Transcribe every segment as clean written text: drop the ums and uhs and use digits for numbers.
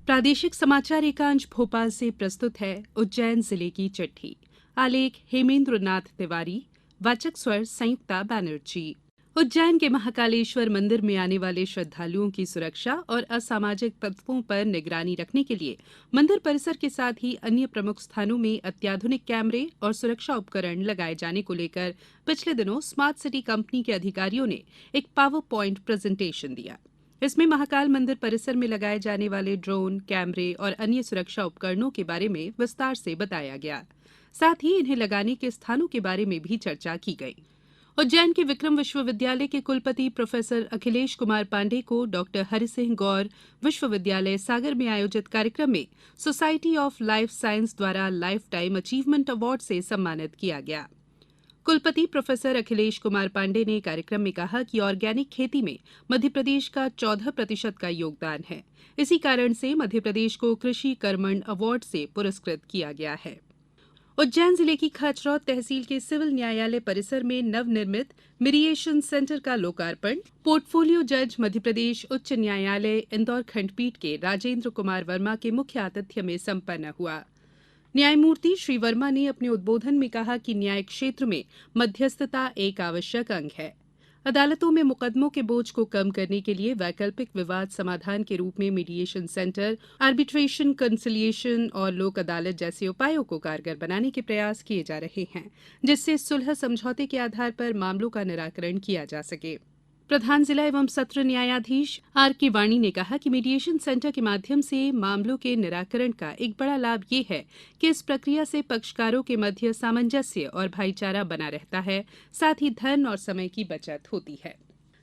प्रादेशिक समाचार एकांश भोपाल से प्रस्तुत है उज्जैन जिले की चिट्ठी। आलेख हेमेंद्र नाथ तिवारी। वाचक स्वर संयुक्ता बैनर्जी। उज्जैन के महाकालेश्वर मंदिर में आने वाले श्रद्धालुओं की सुरक्षा और असामाजिक तत्वों पर निगरानी रखने के लिए मंदिर परिसर के साथ ही अन्य प्रमुख स्थानों में अत्याधुनिक कैमरे और सुरक्षा उपकरण लगाए जाने को लेकर पिछले दिनों स्मार्ट सिटी कंपनी के अधिकारियों ने एक पावर प्वाइंट प्रेजेंटेशन दिया। इसमें महाकाल मंदिर परिसर में लगाए जाने वाले ड्रोन, कैमरे और अन्य सुरक्षा उपकरणों के बारे में विस्तार से बताया गया। साथ ही इन्हें लगाने के स्थानों के बारे में भी चर्चा की गई। उज्जैन के विक्रम विश्वविद्यालय के कुलपति प्रोफेसर अखिलेश कुमार पांडे को डॉक्टर हरिसिंह गौर विश्वविद्यालय सागर में आयोजित कार्यक्रम में सोसाइटी ऑफ लाइफ साइंस द्वारा लाइफ टाइम अचीवमेंट अवार्ड से सम्मानित किया गया। कुलपति प्रोफेसर अखिलेश कुमार पांडे ने कार्यक्रम में कहा कि ऑर्गेनिक खेती में मध्यप्रदेश का 14% का योगदान है। इसी कारण से मध्यप्रदेश को कृषि कर्मण अवार्ड से पुरस्कृत किया गया है। उज्जैन जिले की खाचरौद तहसील के सिविल न्यायालय परिसर में नवनिर्मित मीडिएशन सेंटर का लोकार्पण पोर्टफोलियो जज मध्यप्रदेश उच्च न्यायालय इंदौर खंडपीठ के राजेंद्र कुमार वर्मा के मुख्य आतिथ्य में संपन्न हुआ। न्यायमूर्ति श्री वर्मा ने अपने उद्बोधन में कहा कि न्याय क्षेत्र में मध्यस्थता एक आवश्यक अंग है। अदालतों में मुकदमों के बोझ को कम करने के लिए वैकल्पिक विवाद समाधान के रूप में मीडिएशन सेंटर, आर्बिट्रेशन, कंसिलिएशन और लोक अदालत जैसे उपायों को कारगर बनाने के प्रयास किए जा रहे हैं, जिससे सुलह समझौते के आधार पर मामलों का निराकरण किया जा सके। प्रधान जिला एवं सत्र न्यायाधीश आर के वाणी ने कहा कि मीडिएशन सेंटर के माध्यम से मामलों के निराकरण का एक बड़ा लाभ ये है कि इस प्रक्रिया से पक्षकारों के मध्य सामंजस्य और भाईचारा बना रहता है, साथ ही धन और समय की बचत होती है।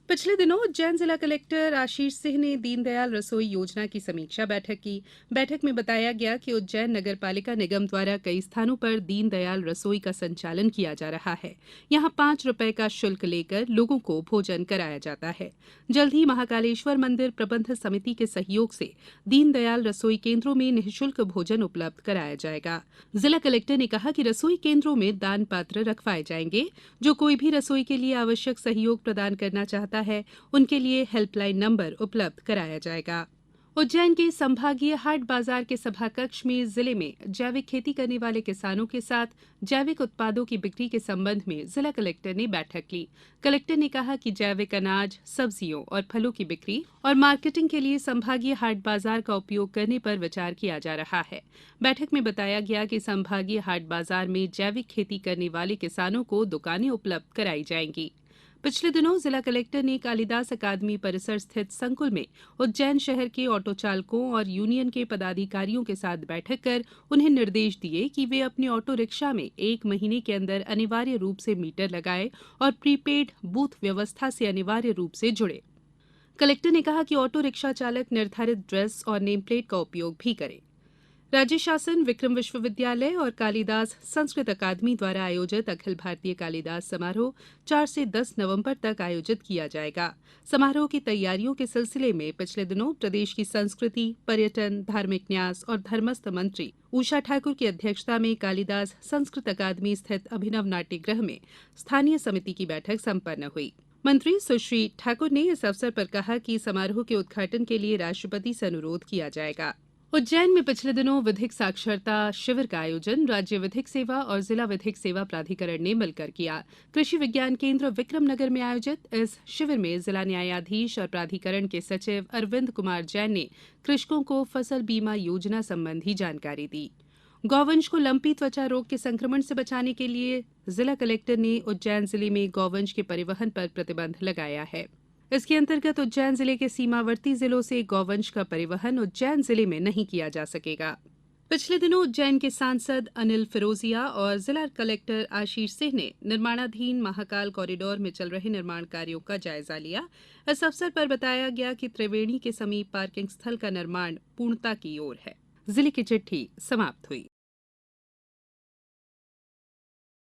पिछले दिनों उज्जैन जिला कलेक्टर आशीष सिंह ने दीनदयाल रसोई योजना की समीक्षा बैठक की। बैठक में बताया गया कि उज्जैन नगर पालिका निगम द्वारा कई स्थानों पर दीनदयाल रसोई का संचालन किया जा रहा है। यहाँ 5 रुपए का शुल्क लेकर लोगों को भोजन कराया जाता है। जल्द ही महाकालेश्वर मंदिर प्रबंध समिति के सहयोग से दीनदयाल रसोई केंद्रों में निःशुल्क भोजन उपलब्ध कराया जाएगा। जिला कलेक्टर ने कहा कि रसोई केंद्रों में दान पात्र रखवाए जाएंगे। जो कोई भी रसोई के लिए आवश्यक सहयोग प्रदान करना चाहता है, उनके लिए हेल्पलाइन नंबर उपलब्ध कराया जाएगा। उज्जैन के संभागीय हाट बाजार के सभा कक्ष में जिले में जैविक खेती करने वाले किसानों के साथ जैविक उत्पादों की बिक्री के संबंध में जिला कलेक्टर ने बैठक ली। कलेक्टर ने कहा कि जैविक अनाज, सब्जियों और फलों की बिक्री और मार्केटिंग के लिए संभागीय हाट बाजार का उपयोग करने पर विचार किया जा रहा है। बैठक में बताया गया कि संभागीय हाट बाजार में जैविक खेती करने वाले किसानों को दुकानें उपलब्ध कराई जाएंगी। पिछले दिनों जिला कलेक्टर ने कालिदास अकादमी परिसर स्थित संकुल में उज्जैन शहर के ऑटो चालकों और यूनियन के पदाधिकारियों के साथ बैठक कर उन्हें निर्देश दिए कि वे अपने ऑटो रिक्शा में 1 महीने के अंदर अनिवार्य रूप से मीटर लगाए और प्रीपेड बूथ व्यवस्था से अनिवार्य रूप से जुड़े। कलेक्टर ने कहा कि ऑटो रिक्शा चालक निर्धारित ड्रेस और नेम प्लेट का उपयोग भी करें। राज्य शासन, विक्रम विश्वविद्यालय और कालिदास संस्कृत अकादमी द्वारा आयोजित अखिल भारतीय कालिदास समारोह 4 से 10 नवंबर तक आयोजित किया जाएगा। समारोह की तैयारियों के सिलसिले में पिछले दिनों प्रदेश की संस्कृति, पर्यटन, धार्मिक न्यास और धर्मस्थ मंत्री उषा ठाकुर की अध्यक्षता में कालिदास संस्कृत अकादमी स्थित अभिनव नाट्यगृह में स्थानीय समिति की बैठक संपन्न हुई। मंत्री सुश्री ठाकुर ने इस अवसर पर कहा कि समारोह के उद्घाटन के लिए राष्ट्रपति से अनुरोध किया जाएगा। उज्जैन में पिछले दिनों विधिक साक्षरता शिविर का आयोजन राज्य विधिक सेवा और जिला विधिक सेवा प्राधिकरण ने मिलकर किया। कृषि विज्ञान केंद्र विक्रम नगर में आयोजित इस शिविर में जिला न्यायाधीश और प्राधिकरण के सचिव अरविंद कुमार जैन ने कृषकों को फसल बीमा योजना संबंधी जानकारी दी। गौवंश को लंपी त्वचा रोग के संक्रमण से बचाने के लिए जिला कलेक्टर ने उज्जैन जिले में गौवंश के परिवहन पर प्रतिबंध लगाया है। इसके अंतर्गत उज्जैन जिले के सीमावर्ती जिलों से गौवंश का परिवहन उज्जैन जिले में नहीं किया जा सकेगा। पिछले दिनों उज्जैन के सांसद अनिल फिरोजिया और जिला कलेक्टर आशीष सिंह ने निर्माणाधीन महाकाल कॉरिडोर में चल रहे निर्माण कार्यों का जायजा लिया। इस अवसर पर बताया गया कि त्रिवेणी के समीप पार्किंग स्थल का निर्माण पूर्णता की ओर है। जिले की चिट्ठी समाप्त हुई।